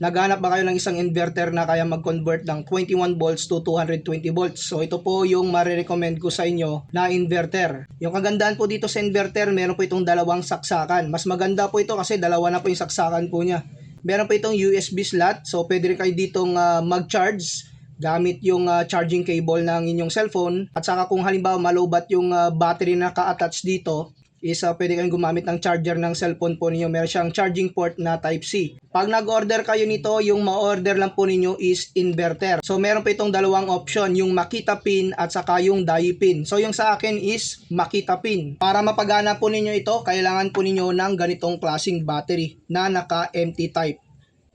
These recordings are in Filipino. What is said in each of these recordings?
Naghanap ba kayo ng isang inverter na kaya mag-convert ng 21 volts to 220 volts? So ito po yung marirecommend ko sa inyo na inverter. Yung kagandahan po dito sa inverter, meron po itong dalawang saksakan. Mas maganda po ito kasi dalawa na po yung saksakan po niya. Meron po itong USB slot, so pwede rin kayo ditong mag-charge gamit yung charging cable ng inyong cellphone. At saka kung halimbawa malobat yung battery na ka-attach dito, is pwede kayong gumamit ng charger ng cellphone po ninyo. Meron siyang charging port na Type-C. Pag nag-order kayo nito, yung ma-order lang po ninyo is inverter. So meron pa itong dalawang option, yung Makita pin at saka yung DAI pin. So yung sa akin is Makita pin. Para mapagana po ninyo ito, kailangan po ninyo ng ganitong klaseng battery na naka-empty type.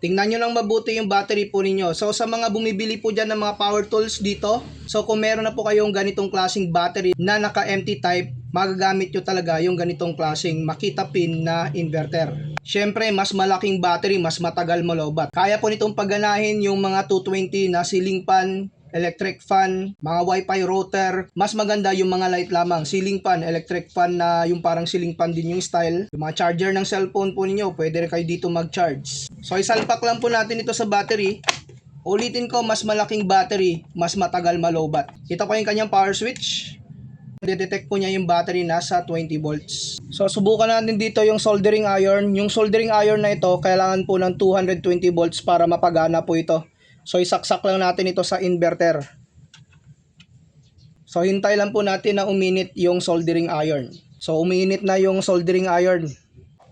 Tingnan nyo lang mabuti yung battery po ninyo. So sa mga bumibili po dyan ng mga power tools dito, so kung meron na po kayong ganitong klaseng battery na naka-empty type, magagamit nyo talaga yung ganitong klaseng Makita pin na inverter. Syempre, mas malaking battery, mas matagal malobat. Kaya po nitong pagganahin yung mga 220 na ceiling fan, electric fan, mga wifi router. Mas maganda yung mga light lamang. Ceiling fan, electric fan na yung parang ceiling fan din yung style. Yung mga charger ng cellphone po ninyo, pwede rin kayo dito mag-charge. So isalpak lang po natin ito sa battery. Ulitin ko, mas malaking battery, mas matagal malobat. Ito po yung kanyang power switch. Detect po niya yung battery nasa 20 volts. So subukan natin dito yung soldering iron. Yung soldering iron na ito, kailangan po ng 220 volts para mapagana po ito. So isaksak lang natin ito sa inverter. So hintay lang po natin na uminit yung soldering iron. So uminit na yung soldering iron.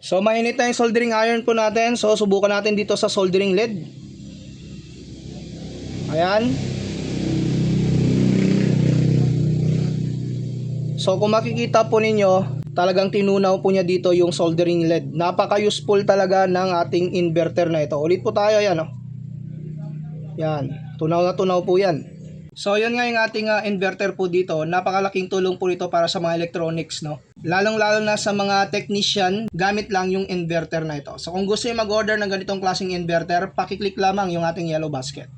So mainit na yung soldering iron po natin. So subukan natin dito sa soldering lead. Ayan. So kung makikita po ninyo, talagang tinunaw po niya dito yung soldering lead. Napaka-useful talaga ng ating inverter na ito. Ulit po tayo, yan oh. Yan, tunaw na tunaw po yan. So yun nga yung ating inverter po dito. Napakalaking tulong po ito para sa mga electronics, no? Lalong-lalo na sa mga technician, gamit lang yung inverter na ito. So kung gusto niyo mag-order ng ganitong klaseng inverter, pakiclick lamang yung ating yellow basket.